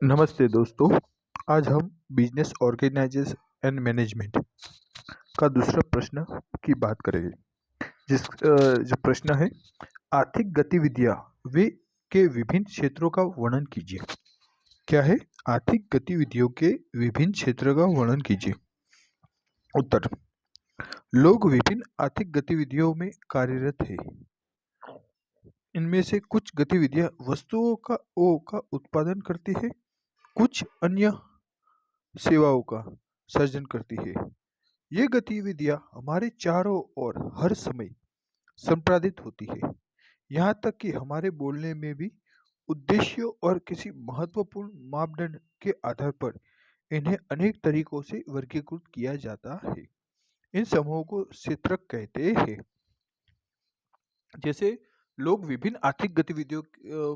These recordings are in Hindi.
नमस्ते दोस्तों। आज हम बिजनेस ऑर्गेनाइजेशन एंड मैनेजमेंट का दूसरा प्रश्न की बात करेंगे। जो प्रश्न है, आर्थिक गतिविधियां वे के विभिन्न क्षेत्रों का वर्णन कीजिए। क्या है? आर्थिक गतिविधियों के विभिन्न क्षेत्रों का वर्णन कीजिए। उत्तर: लोग विभिन्न आर्थिक गतिविधियों में कार्यरत हैं। इनमें से कुछ गतिविधियां वस्तुओं का उत्पादन करती है, कुछ अन्य सेवाओं का सर्जन करती है। ये गतिविधियां हमारे चारों ओर हर समय संपादित होती है, यहाँ तक कि हमारे बोलने में भी। उद्देश्यों और किसी महत्वपूर्ण मापदंड के आधार पर इन्हें अनेक तरीकों से वर्गीकृत किया जाता है। इन समूहों को क्षेत्रक कहते हैं। जैसे लोग विभिन्न आर्थिक गतिविधियों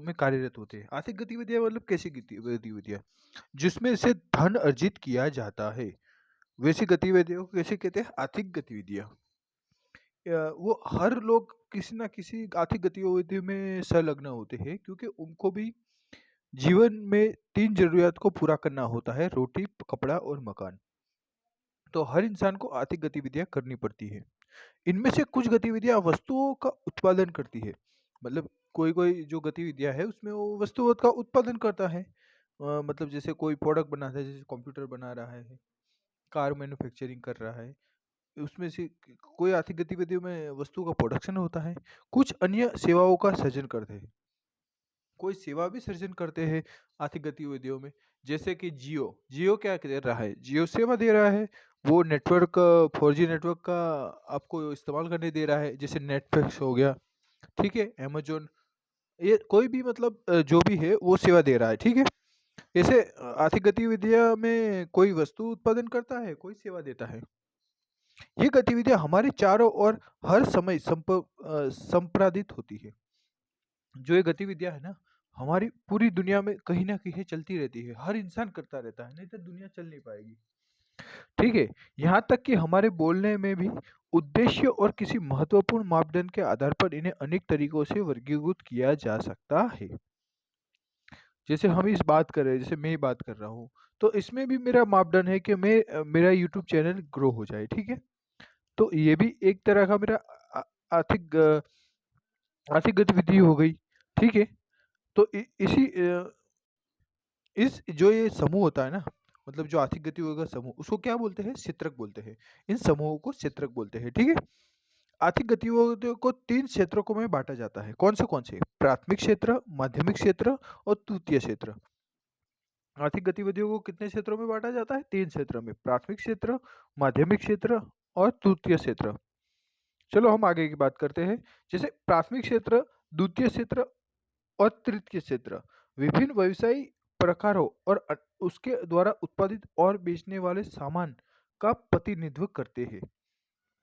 में कार्यरत होते हैं। आर्थिक गतिविधियां मतलब कैसी गतिविधियां? जिसमें से धन अर्जित किया जाता है, वैसी गतिविधियों को कैसे कहते हैं? आर्थिक गतिविधियां। वो हर लोग किसी ना किसी आर्थिक गतिविधि में संलग्न होते हैं, क्योंकि उनको भी जीवन में तीन जरूरियात को पूरा करना होता है: रोटी, कपड़ा और मकान। तो हर इंसान को आर्थिक गतिविधियां करनी पड़ती है। इनमें से कुछ गतिविधियां वस्तुओं का उत्पादन करती है। मतलब कोई कोई जो गतिविधियां है उसमें वो वस्तुओं का उत्पादन करता है। मतलब जैसे कोई प्रोडक्ट बनाता है, जैसे कंप्यूटर बना रहा है, कार मैन्युफैक्चरिंग कर रहा है। उसमें से कोई आर्थिक गतिविधियों में वस्तु का प्रोडक्शन होता है। कुछ अन्य सेवाओं का सृजन करते हैं। कोई सेवा भी सृजन करते हैं आर्थिक गतिविधियों में। जैसे कि जियो जियो क्या कर रहा है? जियो सेवा दे रहा है। वो नेटवर्क, 4G नेटवर्क का आपको इस्तेमाल करने दे रहा है। जैसे नेटफ्लिक्स हो गया, ठीक है, अमेजोन, ये कोई भी मतलब जो भी है वो सेवा दे रहा है, ठीक है। ऐसे आर्थिक गतिविधियां में कोई वस्तु उत्पादन करता है, कोई सेवा देता है। ये गतिविधियां हमारे चारों ओर हर समय संपादित होती है। जो ये गतिविधियां है ना, हमारी पूरी दुनिया में कहीं ना कहीं चलती रहती है। हर इंसान करता रहता है, नहीं तो दुनिया चल नहीं पाएगी, ठीक है। यहाँ तक कि हमारे बोलने में भी उद्देश्य और किसी महत्वपूर्ण मापदंड के आधार पर इन्हें अनेक तरीकों से वर्गीकृत किया जा सकता है। जैसे हम इस बात कर रहे हैं, जैसे मैं ही बात कर रहा हूँ, तो इसमें भी मेरा मापदंड है कि मेरा यूट्यूब चैनल ग्रो हो जाए, ठीक है। तो ये भी एक तरह का मेरा आ- आर्थिक आर्थिक गतिविधि हो गई, ठीक है। तो इस जो ये समूह होता है ना, मतलब जो आर्थिक गतिविधियों का समूह, उसको क्या बोलते हैं? क्षेत्रक बोलते हैं। इन समूहों को क्षेत्रक बोलते हैं, ठीक है। आर्थिक गतिविधियों को तीन क्षेत्रों में बांटा जाता है। कौन से? प्राथमिक क्षेत्र, माध्यमिक क्षेत्र और तृतीय क्षेत्र। आर्थिक गतिविधियों को कितने क्षेत्रों में बांटा जाता है? तीन क्षेत्रों में: प्राथमिक क्षेत्र, माध्यमिक क्षेत्र और तृतीय क्षेत्र। चलो हम आगे की बात करते हैं। जैसे प्राथमिक क्षेत्र, द्वितीय क्षेत्र और तृतीय क्षेत्र विभिन्न व्यवसायी प्रकारों और उसके द्वारा उत्पादित और बेचने वाले सामान का प्रतिनिधित्व करते हैं।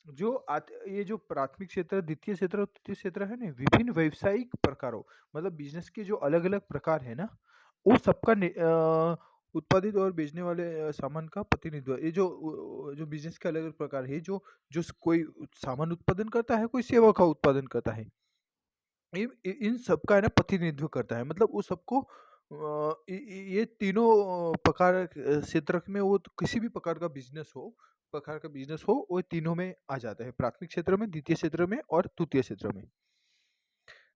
ये जो प्राथमिक क्षेत्र, द्वितीय क्षेत्र और तृतीय क्षेत्र है ना, विभिन्न व्यवसायिक प्रकारों, मतलब बिजनेस के जो अलग अलग प्रकार है ना, वो सबका उत्पादित और बेचने वाले सामान का प्रतिनिधित्व। ये जो बिजनेस के अलग अलग प्रकार है, जो जो कोई सामान उत्पादन करता है, कोई सेवा का उत्पादन करता है, इन सबका है ना प्रतिनिधित्व करता है। मतलब वो सबको ये तीनों प्रकार क्षेत्र में, वो तो किसी भी प्रकार का बिजनेस हो, वो तीनों में आ जाता है: प्राथमिक क्षेत्र में, द्वितीय क्षेत्र में और तृतीय क्षेत्र में।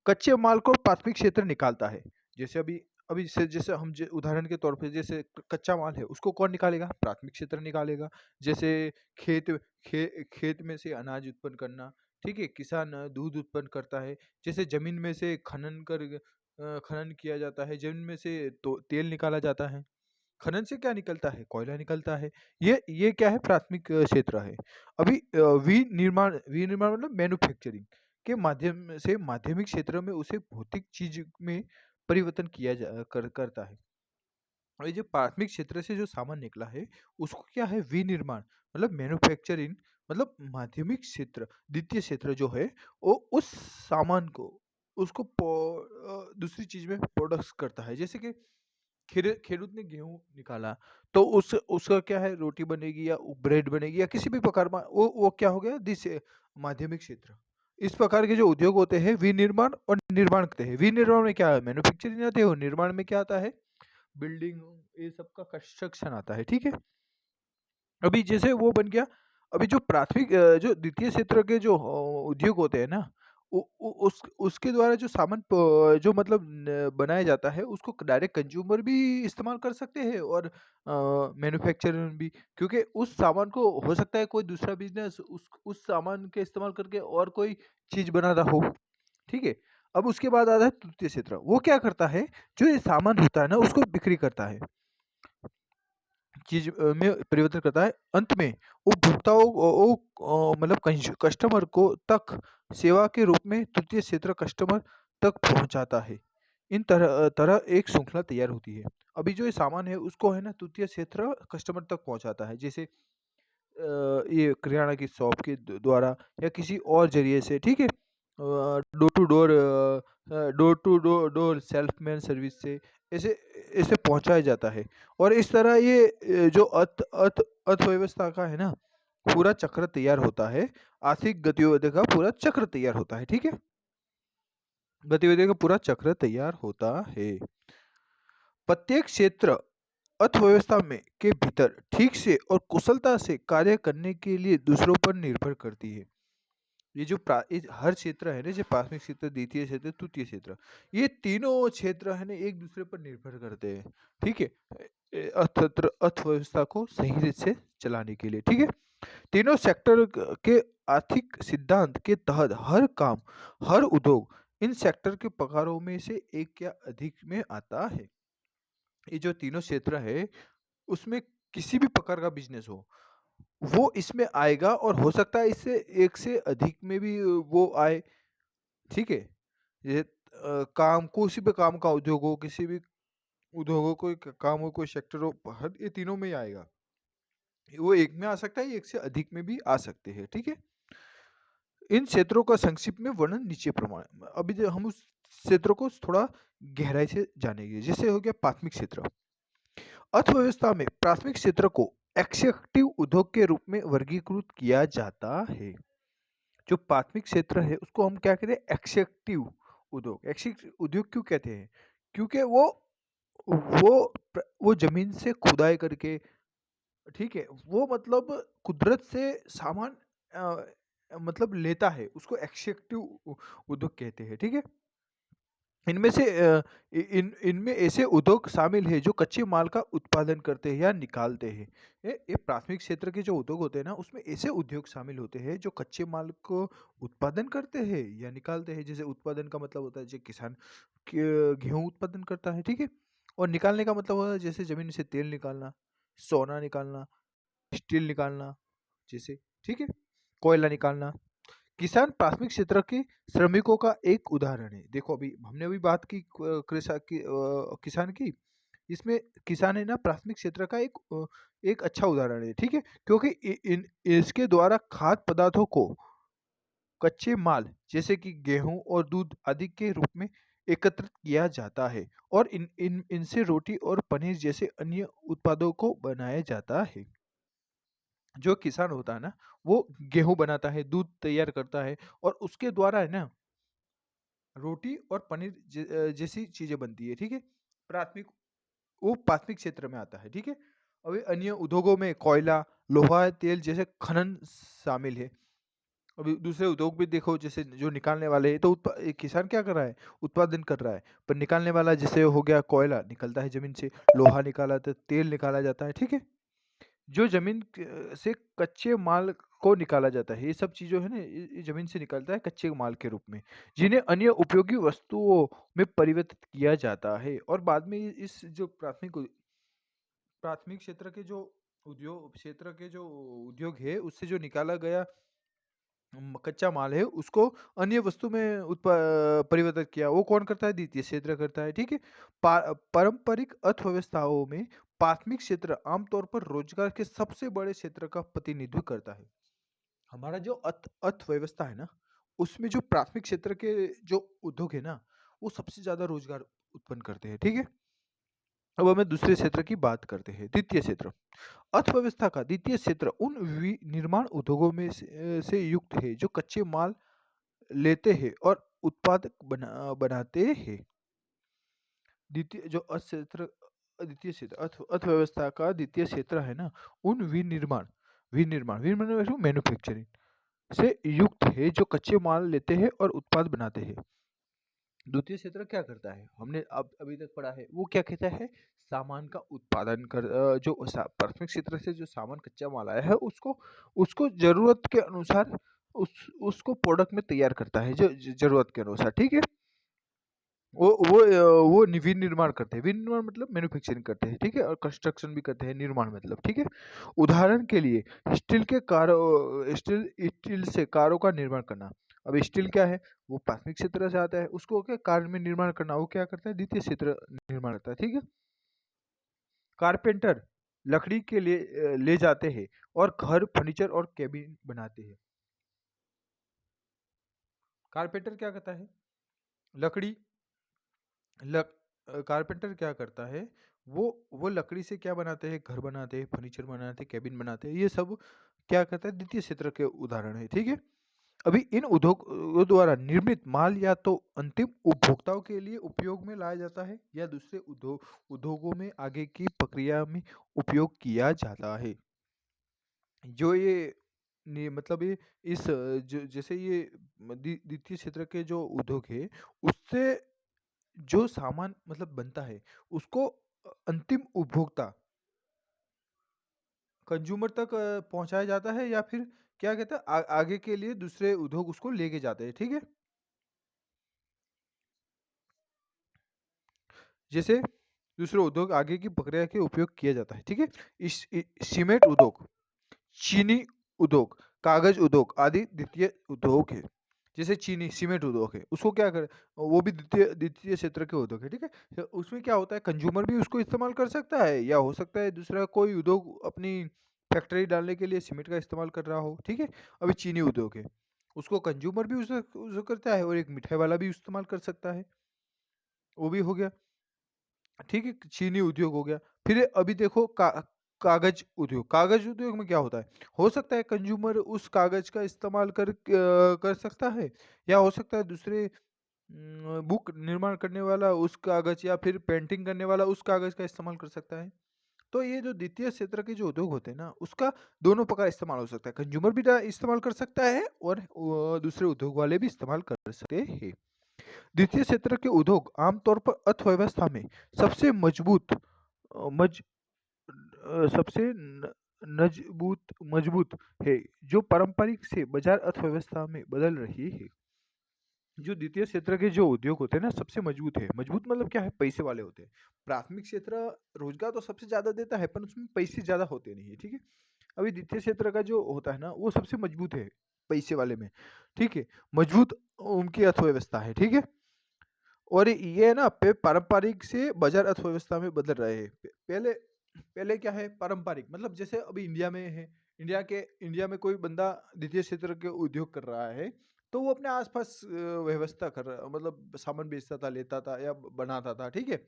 कच्चे माल को प्राथमिक क्षेत्र निकालता है। जैसे अभी अभी जैसे हम उदाहरण के तौर पे, जैसे कच्चा माल है, उसको कौन निकालेगा? प्राथमिक क्षेत्र निकालेगा। जैसे खेत खेत में से अनाज उत्पन्न करना, ठीक है, किसान दूध उत्पन्न करता है। जैसे जमीन में से खनन किया जाता है, जमीन में से तो तेल निकाला जाता है। खनन से क्या निकलता है? कोयला निकलता है। ये क्या है? प्राथमिक क्षेत्र है। अभी विनिर्माण मतलब मैन्युफैक्चरिंग के माध्यम से माध्यमिक क्षेत्र में उसे भौतिक चीज में परिवर्तन करता है। और ये जो प्राथमिक क्षेत्र से जो सामान निकला है, उसको क्या है? विनिर्माण मतलब मैन्युफैक्चरिंग, मतलब माध्यमिक क्षेत्र, द्वितीय क्षेत्र जो है, वो उस सामान को, उसको दूसरी चीज में प्रोडक्ट करता है। जैसे कि खेडूत ने गेहूं निकाला, तो उसका क्या है? रोटी बनेगी या ब्रेड बनेगी या किसी भी प्रकार में, वो क्या हो गया? माध्यमिक क्षेत्र। इस प्रकार के जो उद्योग होते हैं, विनिर्माण और निर्माण करते हैं। विनिर्माण में क्या है? मैन्युफैक्चरिंग आती है। और निर्माण में क्या आता है? बिल्डिंग, ये सब का कंस्ट्रक्शन आता है, ठीक है। अभी जैसे वो बन गया। अभी जो प्राथमिक जो द्वितीय क्षेत्र के जो उद्योग होते हैं ना, उसके द्वारा जो सामान जो मतलब बनाया जाता है, उसको डायरेक्ट कंज्यूमर भी इस्तेमाल कर सकते हैं और मैन्युफैक्चरर भी, क्योंकि उस सामान को हो सकता है कोई दूसरा बिजनेस उस सामान के इस्तेमाल करके और कोई चीज बना रहा हो, ठीक है। अब उसके बाद आता है तृतीय क्षेत्र। वो क्या करता है, जो ये सामान होता है ना उसको बिक्री करता है, चीज में परिवर्तन करता है। अंत में उपभोक्ताओं मतलब कस्टमर को तक सेवा के रूप में तृतीय क्षेत्र कस्टमर तक पहुंचाता है। इन तरह तरह एक श्रृंखला तैयार होती है। अभी जो ये सामान है उसको है ना तृतीय क्षेत्र कस्टमर तक पहुंचाता है, जैसे ये किराना की शॉप के द्वारा या किसी और जरिए से, ठीक है। Door to door, door salesman service से ऐसे ऐसे पहुंचाया जाता है। और इस तरह ये जो अर्थव्यवस्था का है ना पूरा चक्र तैयार होता है। आर्थिक गतिविधि का पूरा चक्र तैयार होता है, ठीक है। गतिविधि का पूरा चक्र तैयार होता है। प्रत्येक क्षेत्र अर्थव्यवस्था में के भीतर ठीक से और कुशलता से कार्य करने के लिए दूसरों पर निर्भर करती है। ये जो हर क्षेत्र है ना, जो प्राथमिक क्षेत्र, द्वितीय क्षेत्र, तृतीय क्षेत्र, ये तीनों क्षेत्र है ना एक दूसरे पर निर्भर करते हैं, ठीक है। अर्थव्यवस्था को सही रीत से चलाने के लिए, ठीक है। तीनों सेक्टर के आर्थिक सिद्धांत के तहत हर काम, हर उद्योग इन सेक्टर के प्रकारों में से एक या अधिक में आता है। ये जो तीनों क्षेत्र है उसमें किसी भी प्रकार का बिजनेस हो वो इसमें आएगा, और हो सकता है इससे एक से अधिक में भी वो आए, ठीक है। ये काम, किसी भी काम का उद्योग हो, किसी भी उद्योग हो, कोई काम हो, कोई सेक्टर हो, हर ये तीनों में ही आएगा। वो एक में आ सकता है, एक से अधिक में भी आ सकते हैं, ठीक है। इन क्षेत्रों का संक्षिप्त में वर्णन नीचे प्रमाण। अभी जो हम उस क्षेत्र को थोड़ा गहराई से जानेंगे। जैसे हो गया प्राथमिक क्षेत्र। अर्थव्यवस्था में प्राथमिक क्षेत्र को एक्सेक्टिव उद्योग के रूप में वर्गीकृत किया जाता है। जो प्राथमिक क्षेत्र है उसको हम क्या कहते हैं, एक्सेक्टिव उद्योग। एक्सेक्टिव उद्योग क्यों कहते हैं, क्योंकि वो जमीन से खुदाई करके, ठीक है, वो मतलब कुदरत से सामान मतलब लेता है, उसको एक्सेक्टिव उद्योग कहते हैं, ठीक है। इनमें से इनमें ऐसे उद्योग शामिल है जो कच्चे माल का उत्पादन करते हैं या निकालते हैं। ये प्राथमिक क्षेत्र के जो उद्योग होते हैं ना उसमें ऐसे उद्योग शामिल होते हैं जो कच्चे माल को उत्पादन करते हैं या निकालते हैं। जैसे उत्पादन का मतलब होता है जो किसान गेहूं उत्पादन करता है, ठीक है। और निकालने का मतलब होता है जैसे जमीन से तेल निकालना, सोना निकालना, स्टील निकालना, जैसे, ठीक है, कोयला निकालना। किसान प्राथमिक क्षेत्र के श्रमिकों का एक उदाहरण है। देखो अभी हमने अभी बात की किसान की। इसमें किसान है ना प्राथमिक क्षेत्र का एक अच्छा उदाहरण है, ठीक है। क्योंकि इसके द्वारा खाद्य पदार्थों को कच्चे माल जैसे कि गेहूं और दूध आदि के रूप में एकत्रित किया जाता है, और इनसे रोटी और पनीर जैसे अन्य उत्पादों को बनाया जाता है। जो किसान होता है ना वो गेहूं बनाता है, दूध तैयार करता है, और उसके द्वारा है ना रोटी और पनीर जैसी चीजें बनती है, ठीक है। प्राथमिक वो प्राथमिक क्षेत्र में आता है, ठीक है। अभी अन्य उद्योगों में कोयला, लोहा, तेल जैसे खनन शामिल है। अभी दूसरे उद्योग भी देखो, जैसे जो निकालने वाले हैं तो एक किसान क्या कर रहा है, उत्पादन कर रहा है, पर निकालने वाला जैसे हो गया कोयला निकलता है जमीन से, लोहा निकाला तो तेल निकाला जाता है, ठीक है। जो ज़मीन से कच्चे माल को निकाला जाता है, ये सब चीज़ों है ना, ये ज़मीन से निकलता है कच्चे माल के रूप में, जिन्हें अन्य उपयोगी वस्तुओं में परिवर्तित किया जाता है। और बाद में इस जो प्राथमिक क्षेत्र के जो उद्योग है उससे जो निकाला गया कच्चा माल है उसको अन्य वस्तु में परिवर्तित किया, वो कौन करता है, द्वितीय क्षेत्र करता है, ठीक है। पारंपरिक अर्थव्यवस्थाओं में प्राथमिक क्षेत्र आमतौर पर रोजगार के सबसे बड़े क्षेत्र का प्रतिनिधित्व करता है। हमारा जो अर्थव्यवस्था है ना उसमें जो प्राथमिक क्षेत्र के जो उद्योग है ना वो सबसे ज्यादा रोजगार उत्पन्न करते हैं, ठीक है। अब हमें दूसरे क्षेत्र की बात करते हैं, द्वितीय क्षेत्र। अर्थव्यवस्था का द्वितीय क्षेत्र उन निर्माण उद्योगों में से युक्त है जो कच्चे माल लेते हैं और उत्पाद बनाते हैं। द्वितीय जो अर्थ क्षेत्र द्वितीय क्षेत्र अर्थव्यवस्था का द्वितीय क्षेत्र है ना, उन विनिर्माण विनिर्माण मैन्युफैक्चरिंग से युक्त है, जो कच्चे माल लेते हैं और उत्पाद बनाते हैं। द्वितीय क्षेत्र क्या करता है, हमने अब अभी तक पढ़ा है, वो क्या कहता है, सामान का उत्पादन कर जो प्राथमिक क्षेत्र से जो सामान कच्चा माल आया है, उसको उसको जरूरत के अनुसार उसको प्रोडक्ट में तैयार करता है, जो जरूरत के अनुसार, ठीक है। वो विनिर्माण करते हैं, विनिर्माण मतलब मैन्युफैक्चरिंग करते हैं, ठीक है, और कंस्ट्रक्शन भी करते हैं, निर्माण मतलब, ठीक है। उदाहरण के लिए स्टील से कारों का निर्माण करना। अब स्टील क्या है, वो प्राथमिक क्षेत्र से आता है, उसको क्या कार में निर्माण करना, वो क्या करता है, द्वितीय क्षेत्र निर्माण करता है, ठीक है। कारपेंटर लकड़ी के लिए ले जाते हैं और घर, फर्नीचर और केबिन बनाते हैं। कारपेंटर क्या करता है, लकड़ी कारपेंटर क्या करता है, वो लकड़ी से क्या बनाते हैं, घर बनाते हैं, फर्नीचर बनाते हैं, केबिन बनाते हैं, ये सब क्या करता है, द्वितीय क्षेत्र के उदाहरण है, ठीक है। अभी इन उद्योगों द्वारा निर्मित माल या तो अंतिम उपभोक्ताओं के लिए उपयोग में लाया जाता है, या दूसरे उद्योगों में आगे की प्रक्रिया में उपयोग किया जाता है। जो ये मतलब ये जो जैसे ये द्वितीय क्षेत्र के जो उद्योग है, उससे जो सामान मतलब बनता है, उसको अंतिम उपभोक्ता कंज्यूमर तक पहुंचाया जाता है, या फिर क्या कहते हैं, आगे के लिए दूसरे उद्योग उसको लेके जाते हैं, ठीक है। जैसे दूसरे उद्योग आगे की प्रक्रिया के उपयोग किया जाता है, ठीक है। सीमेंट उद्योग, चीनी उद्योग, कागज उद्योग आदि द्वितीय उद्योग है। जैसे चीनी सीमेंट उद्योग है, उसको क्या कर, वो भी द्वितीय द्वितीय क्षेत्र के उद्योग है, ठीक है। तो उसमें क्या होता है, कंज्यूमर भी उसको इस्तेमाल कर सकता है, या हो सकता है दूसरा कोई उद्योग अपनी फैक्ट्री डालने के लिए सीमेंट का इस्तेमाल कर रहा हो, ठीक है। अभी चीनी उद्योग है, उसको कंज्यूमर भी उसे करता है, और एक मिठाई वाला भी इस्तेमाल कर सकता है, वो भी हो गया, ठीक है, चीनी उद्योग हो गया। फिर अभी देखो कागज उद्योग में क्या होता है, हो सकता है कंज्यूमर उस कागज का इस्तेमाल कर सकता है, या हो सकता है दूसरे बुक निर्माण करने वाला उस कागज, या फिर पेंटिंग करने वाला उस कागज का इस्तेमाल कर सकता है। तो ये जो द्वितीय क्षेत्र के जो उद्योग होते हैं ना, उसका दोनों प्रकार इस्तेमाल हो सकता है, कंज्यूमर भी इस्तेमाल कर सकता है, और दूसरे उद्योग वाले भी इस्तेमाल कर सकते हैं। द्वितीय क्षेत्र के उद्योग आमतौर पर अर्थव्यवस्था में सबसे मजबूत अ, मज सबसे मजबूत है, जो पारंपरिक से बाजार अर्थव्यवस्था में बदल रही है। जो द्वितीय क्षेत्र के जो उद्योग होते हैं ना, सबसे मजबूत है, मजबूत मतलब क्या है, पैसे वाले होते हैं। प्राथमिक क्षेत्र रोजगार तो सबसे ज्यादा देता है, पर उसमें पैसे ज्यादा होते नहीं है, ठीक है। अभी द्वितीय क्षेत्र का जो होता है ना, वो सबसे मजबूत है पैसे वाले में, ठीक है। मजबूत उनकी अर्थव्यवस्था है, ठीक है। और ये ना पारंपरिक से बाजार अर्थव्यवस्था में बदल रहे हैं। पहले पहले क्या है, पारंपरिक मतलब जैसे अभी इंडिया में है, इंडिया में कोई बंदा द्वितीय क्षेत्र के उद्योग कर रहा है, तो वो अपने आसपास व्यवस्था कर रहा, मतलब सामान बेचता था, लेता था, या बनाता था, ठीक है।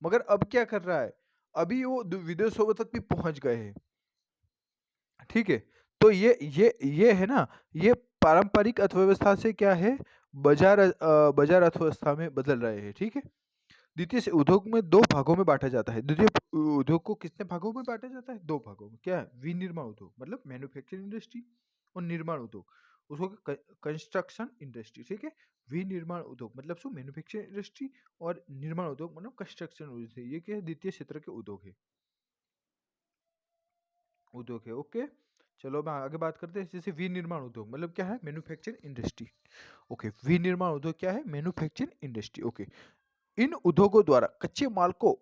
मगर अब क्या कर रहा है, अभी वो विदेशों तक भी पहुंच गए हैं, ठीक है। तो ये है ना, ये पारंपरिक अर्थव्यवस्था से क्या है, बाजार अर्थव्यवस्था में बदल रहे हैं, ठीक है। द्वितीय से उद्योग में दो भागों में बांटा जाता है, द्वितीय उद्योग को कितने भागों में बांटा जाता है, दो भागों में, क्या है, विनिर्माण उद्योग मतलब मैन्युफैक्चरिंग इंडस्ट्री, और निर्माण उद्योग उसको कंस्ट्रक्शन इंडस्ट्री, ठीक है। विनिर्माण उद्योग मतलब सो मैन्युफैक्चरिंग इंडस्ट्री, और निर्माण उद्योग मतलब कंस्ट्रक्शन इंडस्ट्री, ये क्या है, द्वितीय क्षेत्र के उद्योग है, ओके। चलो मैं आगे बात करते हैं, जैसे विनिर्माण उद्योग मतलब क्या है, मैन्युफैक्चरिंग इंडस्ट्री, ओके। विनिर्माण उद्योग क्या है, मैन्युफैक्चरिंग इंडस्ट्री, ओके। इन उद्योगों द्वारा कच्चे माल को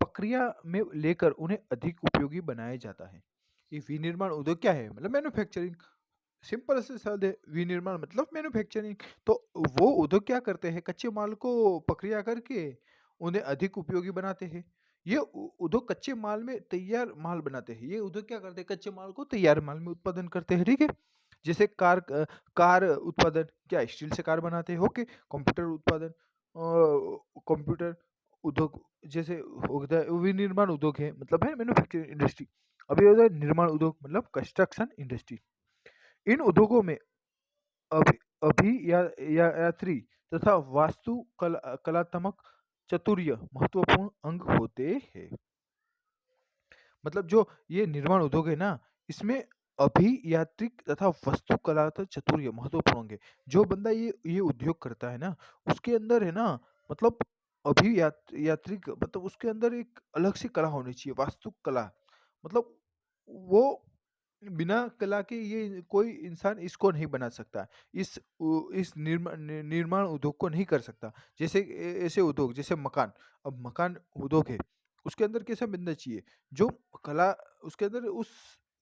प्रक्रिया में लेकर उन्हें अधिक उपयोगी बनाया जाता है। ये विनिर्माण उद्योग क्या है, मतलब मैन्युफैक्चरिंग, सिंपल से शब्द है, विनिर्माण मतलब मैन्युफैक्चरिंग। तो वो उद्योग क्या करते हैं, कच्चे माल को प्रक्रिया करके उन्हें अधिक उपयोगी बनाते हैं। ये उद्योग कच्चे माल में तैयार माल बनाते हैं, ये उद्योग क्या करते हैं, कच्चे माल को तैयार माल में उत्पादन करते हैं, ठीक है। जैसे कार उत्पादन, क्या स्टील से कार बनाते हैं, ओके। कंप्यूटर उत्पादन, कंप्यूटर उद्योग, जैसे होता है विनिर्माण उद्योग है, मतलब है मैन्युफैक्चरिंग इंडस्ट्री। अभी होता है निर्माण उद्योग मतलब कंस्ट्रक्शन इंडस्ट्री। इन उद्योगों में अभि यात्री तथा कलात्मक चातुर्य महत्वपूर्ण अंग होते हैं। मतलब जो ये निर्माण उद्योग है ना, इसमें अभियांत्रिक तथा वास्तुकला तथा चातुर्य महत्वपूर्ण होंगे। जो बंदा ये उद्योग करता है ना, उसके अंदर है ना, मतलब यांत्रिक मतलब उसके अंदर एक अलग सी कला होनी चाहिए, वास्तुकला। मतलब वो बिना कला के ये कोई इंसान इसको नहीं बना सकता। इस निर्माण उद्योग को नहीं कर सकता। जैसे ऐसे उद्योग जैसे मकान, अब मकान उद्योग है, उसके अंदर कैसा बनना चाहिए? जो कला उसके अंदर उस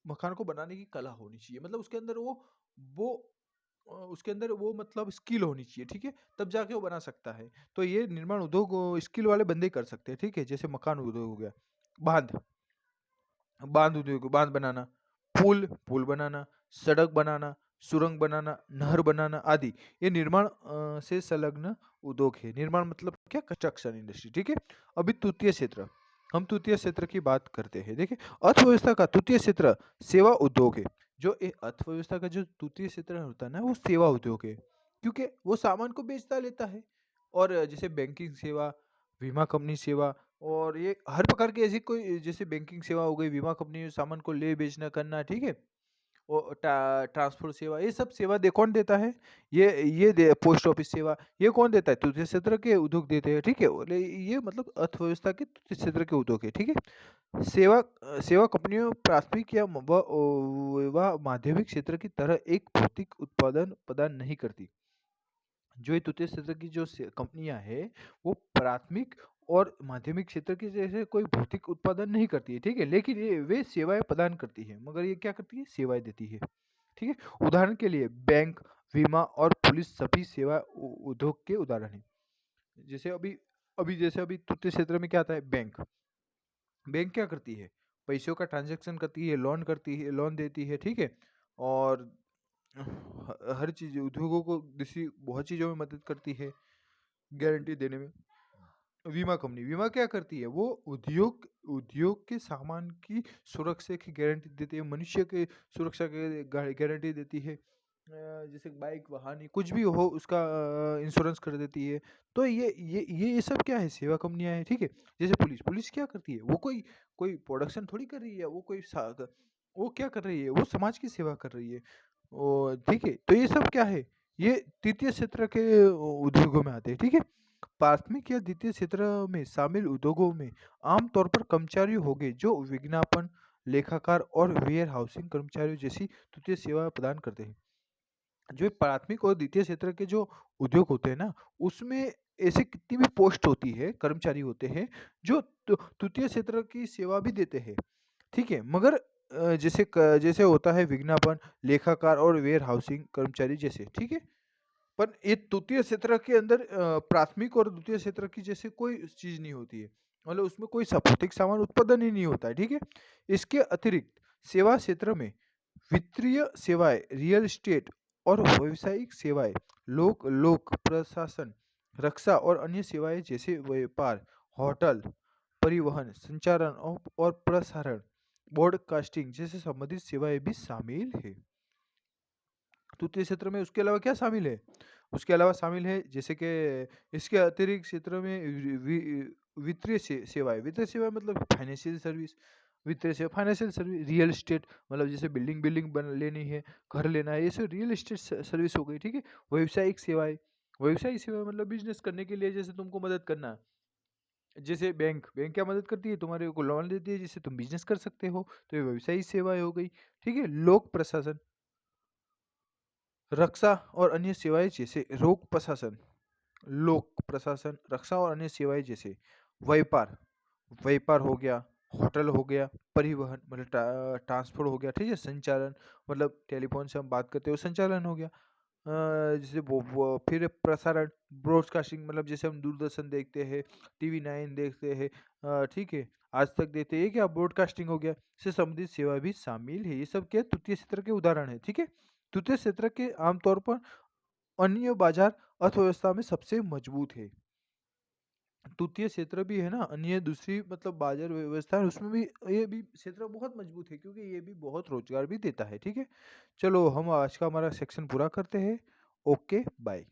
मकान को बनाने की कला होनी चाहिए। मतलब उसके अंदर वो उसके अंदर वो मतलब स्किल होनी चाहिए, ठीक है? तब जाके वो बना सकता है। तो ये निर्माण उद्योग स्किल वाले बंदे ही कर सकते हैं, ठीक है? जैसे मकान उद्योग हो गया, बाँध बाँध उद्योग, बाँध बनाना, पुल बनाना, सड़क बनाना, सुरंग बनाना, नहर बनाना आदि, ये निर्माण से संलग्न उद्योग है। निर्माण मतलब क्या? कंस्ट्रक्शन इंडस्ट्री, ठीक है? अभी तृतीय क्षेत्र, हम तृतीय क्षेत्र की बात करते हैं। देखिए, अर्थव्यवस्था का तृतीय क्षेत्र सेवा उद्योग है। जो ये अर्थव्यवस्था का जो तृतीय क्षेत्र होता है ना, वो सेवा उद्योग है, क्योंकि वो सामान को बेचता लेता है। और जैसे बैंकिंग सेवा, बीमा कंपनी सेवा, और ये हर प्रकार की ऐसी कोई जैसे बैंकिंग सेवा हो गई, बीमा कंपनी सामान को ले बेचना करना, ठीक है? और ट्रांसपोर्ट सेवा, ये सब सेवा दे कौन देता है? ये दे पोस्ट ऑफिस सेवा, ये कौन देता है? तृतीय क्षेत्र के उद्योग देते हैं, ठीक है? और ये मतलब अर्थव्यवस्था के तृतीय क्षेत्र के उद्योग है, ठीक है? सेवा कंपनियों प्राथमिक या व माध्यमिक क्षेत्र की तरह एक भौतिक उत्पादन प्रदान नहीं करती। जो ये तृतीय क्षेत्र की जो कंपनियां हैं, वो प्राथमिक और माध्यमिक क्षेत्र की जैसे कोई भौतिक उत्पादन नहीं करती है, ठीक है? लेकिन ये वे सेवाएं प्रदान करती है, मगर ये क्या करती है? सेवाएं देती है, ठीक है? उदाहरण के लिए बैंक, बीमा और पुलिस सभी सेवा उद्योग के उदाहरण हैं। जैसे अभी तृतीय क्षेत्र में क्या आता है? बैंक। बैंक क्या करती है? पैसों का ट्रांजैक्शन करती है, लोन करती है, लोन देती है, ठीक है? और हर चीज उद्योगों को दूसरी बहुत चीजों में मदद करती है, गारंटी देने में। बीमा क्या करती है? वो उद्योग के सामान की सुरक्षा की गारंटी देती है, मनुष्य के सुरक्षा की गारंटी देती है। जैसे बाइक, वाहन, ये कुछ भी हो उसका इंश्योरेंस कर देती है। तो ये सब क्या है? सेवा कंपनियां हैं, ठीक है? जैसे पुलिस क्या करती है? वो कोई कोई प्रोडक्शन थोड़ी कर रही है, वो क्या कर रही है? वो समाज की सेवा कर रही है। ठीक है? तो ये सब क्या है? ये तृतीय क्षेत्र के उद्योगों में आते हैं, ठीक है? प्राथमिक या द्वितीय क्षेत्र में शामिल उद्योगों में आमतौर पर कर्मचारी होंगे जो विज्ञापन, लेखाकार और वेयर हाउसिंग कर्मचारियों जैसी तृतीय सेवा प्रदान करते हैं। जो प्राथमिक और द्वितीय क्षेत्र के जो उद्योग होते हैं ना, उसमें ऐसे कितनी भी पोस्ट होती है, कर्मचारी होते हैं जो तृतीय क्षेत्र की सेवा भी देते हैं, ठीक है? मगर जैसे होता है विज्ञापन, लेखाकार और वेयर हाउसिंग कर्मचारी जैसे, ठीक है? पर ये तृतीय क्षेत्र के अंदर प्राथमिक और द्वितीय क्षेत्र की जैसे कोई चीज नहीं होती है। मतलब उसमें कोई भौतिक सामान उत्पादन ही नहीं होता है, ठीक है? इसके अतिरिक्त सेवा क्षेत्र में वित्तीय सेवाएं, रियल एस्टेट और व्यावसायिक सेवाएं, लोक प्रशासन, रक्षा और अन्य सेवाएं जैसे व्यापार, होटल, परिवहन, संचारण और प्रसारण, ब्रॉडकास्टिंग जैसे संबंधित सेवाएं भी शामिल है। तृतीय क्षेत्र में उसके अलावा क्या शामिल है? उसके अलावा शामिल है जैसे कि इसके अतिरिक्त क्षेत्र में वित्तीय सेवाएँ मतलब financial service, financial service, real estate मतलब जैसे बिल्डिंग बन लेनी है, घर लेना है, ये सब रियल एस्टेट सर्विस हो गई, ठीक है? व्यावसायिक सेवाएँ मतलब बिज़नेस करने के लिए जैसे तुमको मदद करना, जैसे बैंक क्या मदद करती है? तुम्हारे को लोन देती है जिससे तुम बिज़नेस कर सकते हो, तो ये व्यावसायिक सेवाएँ हो गई, ठीक है? लोक प्रशासन, रक्षा और अन्य सेवाएँ जैसे लोक प्रशासन, रक्षा और अन्य सेवाएँ जैसे व्यापार व्यापार हो गया, होटल हो गया, परिवहन मतलब ट्रांसपोर्ट हो गया, ठीक है? संचालन मतलब टेलीफ़ोन से हम बात करते हैं वो संचालन हो गया। जैसे वो फिर प्रसारण, ब्रॉडकास्टिंग मतलब जैसे हम दूरदर्शन देखते हैं, टीवी 9 देखते हैं, ठीक है? आज तक देखते हैं, ये क्या ब्रॉडकास्टिंग हो गया, से संबंधित सेवा भी शामिल है। ये सब क्या है? तृतीय क्षेत्र के उदाहरण है, ठीक है? तृतीय क्षेत्र के आमतौर पर अन्य बाजार अर्थव्यवस्था में सबसे मजबूत है। तृतीय क्षेत्र भी है ना, अन्य दूसरी मतलब बाजार व्यवस्था है, उसमें भी ये भी क्षेत्र बहुत मजबूत है, क्योंकि ये भी बहुत रोजगार भी देता है, ठीक है? चलो हम आज का हमारा सेक्शन पूरा करते हैं। Okay, bye.